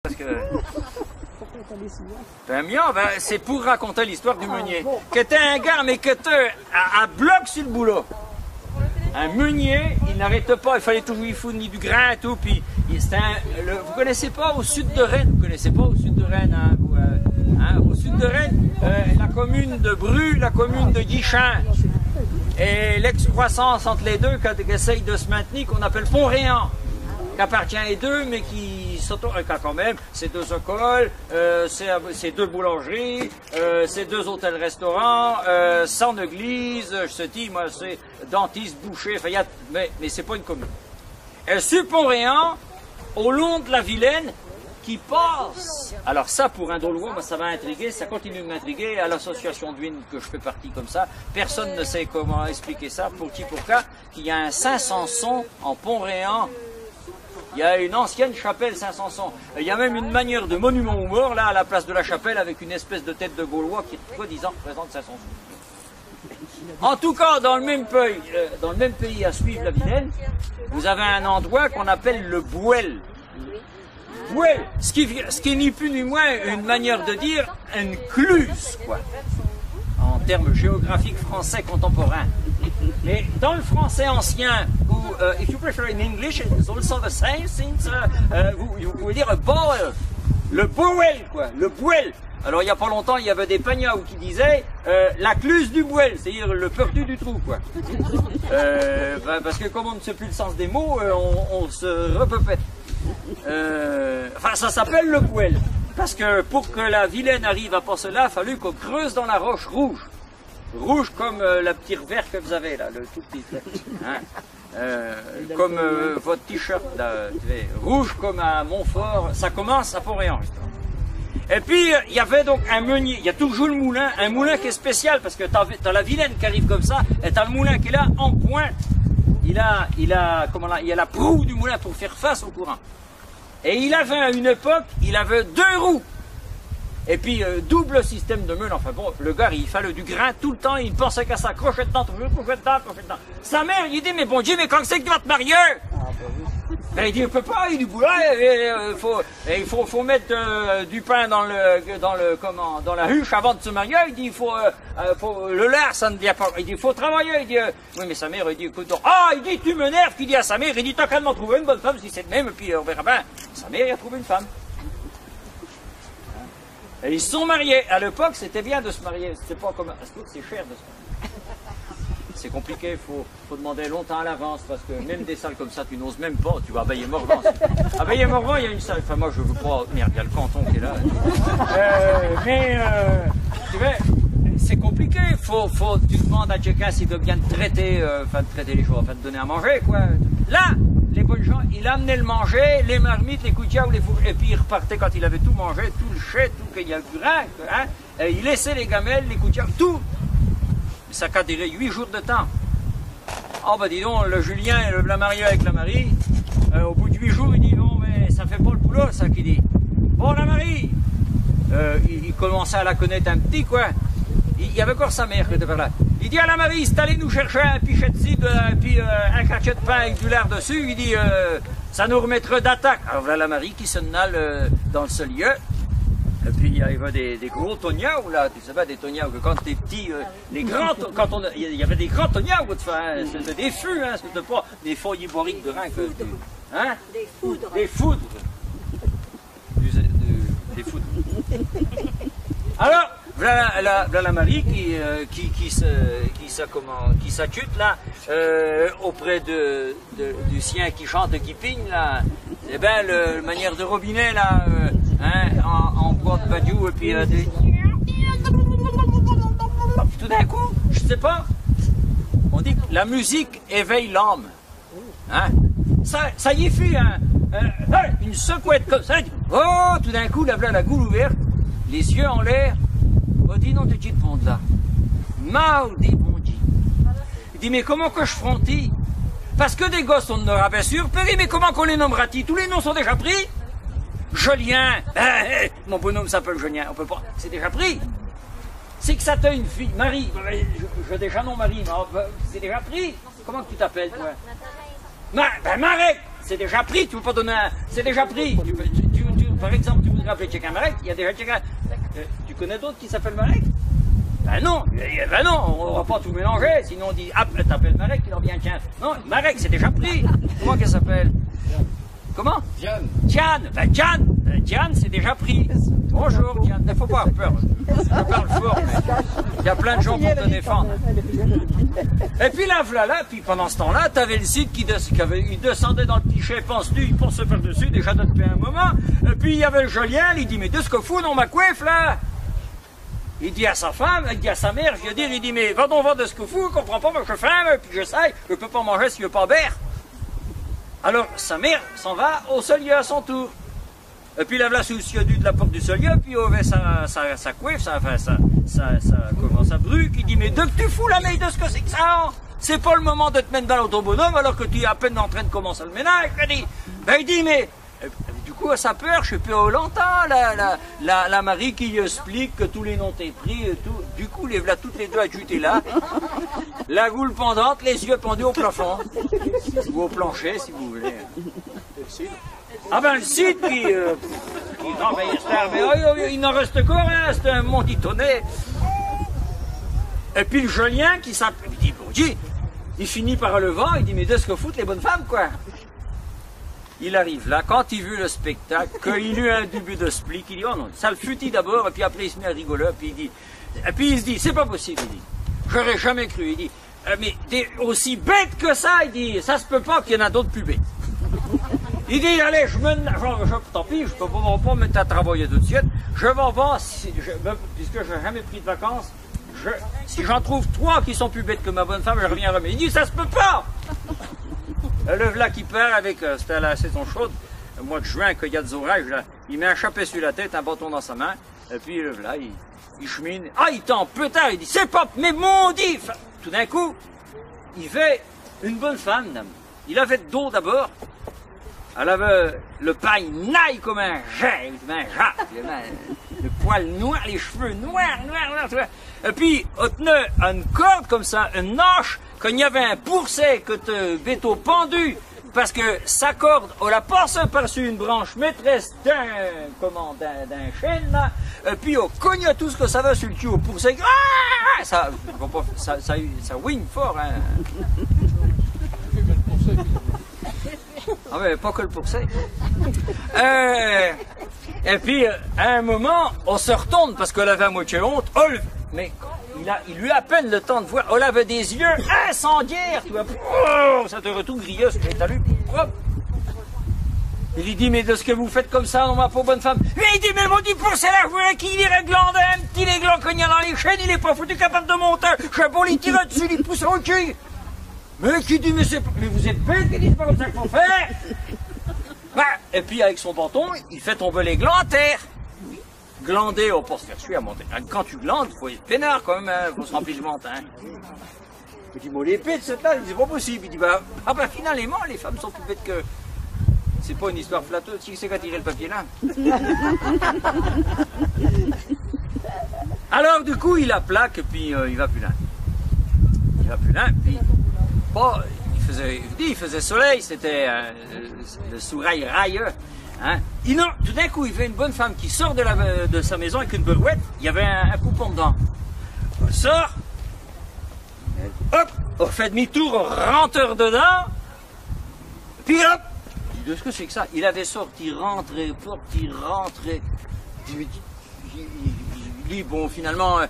Parce que... Ben mieux, c'est pour raconter l'histoire du meunier. Qui était un gars, mais qui était à bloc sur le boulot. Un meunier, il n'arrêtait pas, il fallait toujours y fournir du grain et tout. Puis, vous connaissez pas au sud de Rennes, vous connaissez pas au sud de Rennes, au sud de Rennes, la commune de Bru, la commune de Guichin. Et l'excroissance entre les deux, qui essaye de se maintenir, qu'on appelle Pont-Réan, qui appartient à deux, mais qui quand même, c'est deux écoles, c'est deux boulangeries, c'est deux hôtels-restaurants, 100 églises, je te dis, moi, c'est dentiste, boucher, enfin, mais c'est pas une commune. Et sur Pont-Réan, au long de la Vilaine, qui passe. Alors ça, pour un Dolois, moi, ça m'a intrigué, ça continue de m'intriguer. À l'association d'Huine que je fais partie comme ça, personne ne sait comment expliquer ça, pour qui, pour cas, qu'il y a un Saint-Sanson en Pont-Réan. Il y a une ancienne chapelle Saint-Sanson. Il y a même une manière de monument aux morts, là, à la place de la chapelle, avec une espèce de tête de Gaulois qui, soi-disant, représente Saint-Sanson. En tout cas, dans le même pays à suivre la Vilaine, vous avez un endroit qu'on appelle le Bouel. Bouel, ce qui est ni plus ni moins une manière de dire une cluse, quoi, en termes géographiques français contemporains. Mais dans le français ancien, ou if you prefer in English, it's also the same, since vous pouvez dire boel, le bouel, quoi, le bouel. Alors il n'y a pas longtemps, il y avait des pagnaos qui disaient la cluse du bouel, c'est-à-dire le perdu du trou, quoi. Parce que comme on ne sait plus le sens des mots, on se repépète. Enfin, ça s'appelle le bouel. Parce que pour que la Vilaine arrive à passer là, il a fallu qu'on creuse dans la roche rouge. Rouge comme la petite vert que vous avez là, le tout petit. Hein, comme votre t-shirt là. Rouge comme à Montfort. Ça commence à Pont-Réan, justement. Et puis, il y avait donc un meunier. Il y a toujours le moulin. Un moulin qui est spécial parce que t'as la Vilaine qui arrive comme ça. Et t'as le moulin qui est là en pointe. Il a la proue du moulin pour faire face au courant. Et il avait à une époque, il avait 2 roues. Et puis double système de meule. Enfin bon, le gars, il fallait du grain tout le temps. Il pensait qu'à sa crochette dedans, crochette dedans. Sa mère, il dit, mais bon Dieu, mais quand c'est que tu vas te marier? Ben, il dit, on peut pas, il dit, il faut mettre du pain dans la huche avant de se marier. Il dit, le lard, ça ne vient pas. Il dit, il faut travailler. Il dit, oui, mais sa mère, il dit, écoute, il dit, tu m'énerves, qu'il dit à sa mère, il dit, t'as qu'à m'en trouver une bonne femme, si c'est le même, et puis on verra bien. Sa mère, il a trouvé une femme. Et ils se sont mariés. À l'époque, c'était bien de se marier. C'est pas comme, c'est cher de se marier. C'est compliqué, il faut demander longtemps à l'avance, parce que même des salles comme ça, tu n'oses même pas, tu vas à Bailly-Morvan. À Bailly-Morvan, il y a une salle, enfin moi je veux pas, merde, il y a le canton qui est là. Tu vois, c'est compliqué, tu demandes à quelqu'un s'il veut bien te traiter, traiter les choses, enfin te donner à manger, quoi. Là, les bonnes gens, il amenait le manger, les marmites, les coutillas ou les fours, et puis il repartait quand il avait tout mangé, tout le chai, tout qu'il y a du grain, hein, et il laissait les gamelles, les coutillas, tout. Ça a duré 8 jours de temps. Oh bah dis donc, le Julien, il l'a marié avec la Marie. Au bout de 8 jours, il dit, bon, mais ça fait pas le boulot, ça, qu'il dit. Bon, la Marie, il commençait à la connaître un petit, quoi. Il y avait encore sa mère qui était par là. Il dit à la Marie, c'est allé nous chercher un pichet de cible, puis un cachet de pain avec du lard dessus. Il dit, ça nous remettra d'attaque. Alors voilà la Marie qui se nale dans le seul lieu. Et puis il y avait des gros toniaos là, tu sais pas, des toniaos que quand t'es petit, les grands, il y avait des grands toniaos, enfin, c'était des fûts, hein, c'était pas des feuilles iboriques de rein que, hein, des foudres. Des foudres. Alors, voilà la Marie qui s'accute là, auprès du sien qui chante, qui pigne là, et ben la manière de robinet là, en bois de badiou et puis tout d'un coup, je sais pas, on dit que la musique éveille l'âme, hein, ça y est fait, une secouette comme ça, oh, tout d'un coup, la goule ouverte, les yeux en l'air, oh, dis non, tu te montes là, maudit bon Dieu. Il dit, mais comment que je frontis? Parce que des gosses, on en aura bien sûr, mais comment qu'on les nommera-t-il? Tous les noms sont déjà pris. Jolien, mon bonhomme s'appelle Jolien, on peut pas, c'est déjà pris. C'est que ça t'a une fille, Marie, j'ai déjà non Marie, mais c'est déjà pris. Comment tu t'appelles, toi? Ben Marek, c'est déjà pris, tu peux pas donner un... C'est déjà pris, par exemple, tu voudrais appeler quelqu'un Marek, il y a déjà quelqu'un... tu connais d'autres qui s'appellent Marek? Ben non, on va pas tout mélanger, sinon on dit, ah, t'appelles Marek, il en vient tiens. Non, Marek, c'est déjà pris. Comment qu'elle s'appelle? Comment? Diane. Diane, Diane, c'est déjà pris. Bonjour, Diane, il ne faut pas avoir peur. Je parle fort, mais il y a plein de gens pour te défendre. Et puis là, voilà, puis pendant ce temps-là, tu avais le site il descendait dans le pichet, penses-tu, il pense par-dessus, déjà depuis un moment. Et puis il y avait le Jolien, il dit, mais de ce que fout dans ma coiffe, là? Il dit à sa femme, il dit à sa mère, je veux dire, il dit, mais va donc voir de ce que fout, je comprends pas, moi je femme, puis je sais, je peux pas manger s'il veut pas boire. Alors, sa mère s'en va au solier à son tour. Et puis, il lève la sous le siodu de la porte du solier, puis il ouvre sa coiffe, sa bruque, il dit, mais de que tu fous la meille de ce que c'est que ça, hein? C'est pas le moment de te mettre dans l'autobonhomme alors que tu es à peine en train de commencer le ménage. Il dit, mais... Du coup, à sa peur, je sais plus où l'entend, la Marie qui explique que tous les noms t'es pris et tout. Du coup, les voilà toutes les deux ajutées là. La goule pendante, les yeux pendus au plafond. Ou au plancher, si vous voulez. Ah ben, le site qui il n'en reste qu'un, hein, c'est un monditonné. Et puis le Jolien qui s'appelle, il dit, bon Dieu, il finit par le vent, il dit, mais de ce que foutent les bonnes femmes, quoi. Il arrive là, quand il vu le spectacle, qu'il eut un début de split, il dit, oh non, ça le futit d'abord, et puis après il se met à rigoler, puis il se dit, c'est pas possible, il dit, j'aurais jamais cru, il dit, mais t'es aussi bête que ça, il dit, ça se peut pas qu'il y en a d'autres plus bêtes. Il dit, allez, tant pis, je peux pas me mettre à travailler tout de suite, je vais voir, puisque je n'ai jamais pris de vacances, si j'en trouve 3 qui sont plus bêtes que ma bonne femme, je reviendrai, mais il dit, ça se peut pas. Le v'là qui part avec, c'était la saison chaude, le mois de juin, qu'il y a des orages, là, il met un chapeau sur la tête, un bâton dans sa main, et puis le v'là, il chemine. Ah, il tend peut-être, il dit, c'est pas, mais maudit! Tout d'un coup, il fait une bonne femme, dame. Il avait de dos d'abord, elle avait le paille naille comme un jet, le poil noir, les cheveux noirs, et puis, on tenait une corde comme ça, une nage, quand il y avait un pourcet que te béto pendu, parce que sa corde, on la passe par-dessus une branche maîtresse d'un chêne, là, et puis on cogne tout ce que ça va sur le cul au pourcet. Ah, ça wing fort, hein. Ah mais pas que le pourcet. Et puis, à un moment, on se retourne, parce qu'on avait à moitié honte, mais il lui a à peine le temps de voir, on avait des yeux incendiaires, tu vois, oh, ça te retourne grilleuse, mais t'as lu, hop. Il lui dit, mais de ce que vous faites comme ça, non, ma pauvre bonne femme. Mais il dit, mais mon dit pour cela, je voulais qu'il est réglant d'un petit réglant cognant dans les chaînes, il est pas foutu capable de monter, je vais bon les tirer dessus, les pousse au cul. Mais qui dit, mais vous êtes bête, il dit, c'est pas comme ça qu'il faut faire. Bah, et puis avec son bâton, il fait tomber les glands à terre. Glander, on peut se faire tuer à monter. Quand tu glandes, il faut être peinard quand même, hein, faut se remplir de menton. Hein. Il dit, bon, les bêtes, c'est là, c'est pas possible. Il dit, bah, finalement, les femmes sont plus bêtes que... C'est pas une histoire flatteuse, si c'est qu'à tirer le papier là. Alors, du coup, il la plaque, et puis il va plus loin. Puis, bon, il faisait soleil, c'était le soleil railleux. Hein. Tout d'un coup, il fait une bonne femme qui sort de sa maison avec une berouette, il y avait un coupon dedans. On sort, hop, on fait demi-tour, on rentre dedans, puis hop, il dit, ce que c'est que ça? Il avait sorti, rentré, il dit, bon, finalement,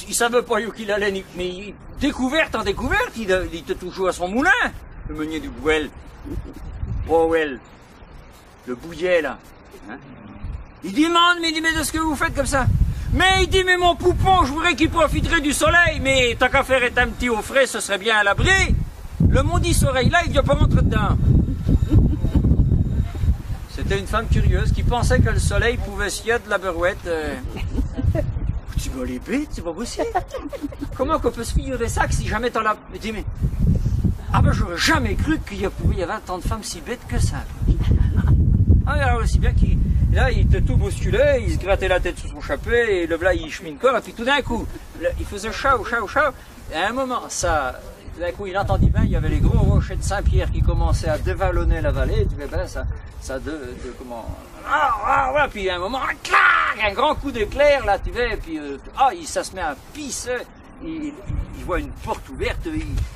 il savait pas où qu'il allait, mais découverte en découverte, il était toujours à son moulin, le meunier du Bouel. Bouel. Le bouillet, là. Hein? Il demande, mais il dit, mais de ce que vous faites comme ça? Mais il dit, mais mon poupon, je voudrais qu'il profiterait du soleil, mais tant qu'à faire être un petit au frais, ce serait bien à l'abri. Le maudit soleil, là, il ne vient pas rentrer dedans. C'était une femme curieuse qui pensait que le soleil pouvait s'y de la berouette. Tu vois les bêtes, c'est pas possible. Comment qu'on peut se figurer ça que si jamais t'en as... Il dit, mais... Ah ben, j'aurais jamais cru qu'il y avait tant de femmes si bêtes que ça. Ah, alors aussi bien qu'il était tout bousculé, il se grattait la tête sous son chapeau, et le v'là, il chemine corps, et puis tout d'un coup, il faisait chaud, et à un moment, tout d'un coup, il entendit bien, il y avait les gros rochers de Saint-Pierre qui commençaient à dévallonner la vallée, tu vois, ben, comment, Ouais, puis à un moment, clac, un grand coup d'éclair, là, tu vois, et puis, ça se met à pisser. Il voit une porte ouverte,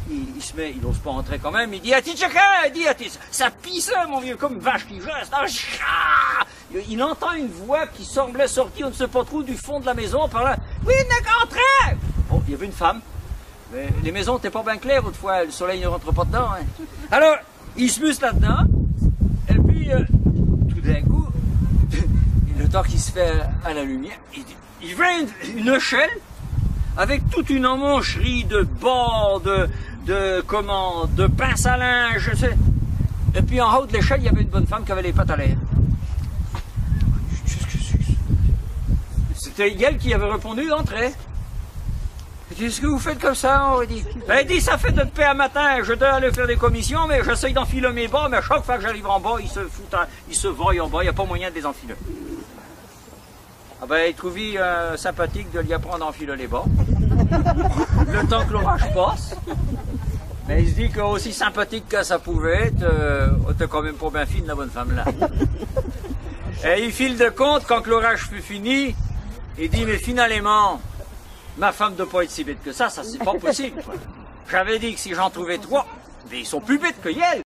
il n'ose pas entrer quand même, il dit, ça pisse, mon vieux, comme une vache qui geste. Il entend une voix qui semblait sortir, on ne sait pas trop, du fond de la maison, par là. Oui, n'est qu'entré! Bon, il y avait une femme, mais les maisons n'étaient pas bien claires autrefois, le soleil ne rentre pas dedans. Hein. Alors, il se mousse là-dedans, et puis, tout d'un coup, le temps qu'il se fait à la lumière, il voit une échelle, avec toute une emmancherie de bords, de pince à linge, je sais. Et puis en haut de l'échelle, il y avait une bonne femme qui avait les pattes à l'air. C'était elle qui avait répondu d'entrée. Qu'est-ce que vous faites comme ça? On dit. Elle dit, ça fait depuis un matin, je dois aller faire des commissions, mais j'essaye d'enfiler mes bas, mais à chaque fois que j'arrive en bas, ils se voient en bas, il n'y a pas moyen de les enfiler. Ah ben, il trouve sympathique de lui apprendre à enfiler les bas. Le temps que l'orage passe. Mais il se dit qu'aussi sympathique que ça pouvait être, t'es quand même pas bien fine, la bonne femme là. Et il file de compte, quand l'orage fut fini, il dit, mais finalement, ma femme ne doit pas être si bête que ça c'est pas possible. J'avais dit que si j'en trouvais 3, mais ils sont plus bêtes que elle.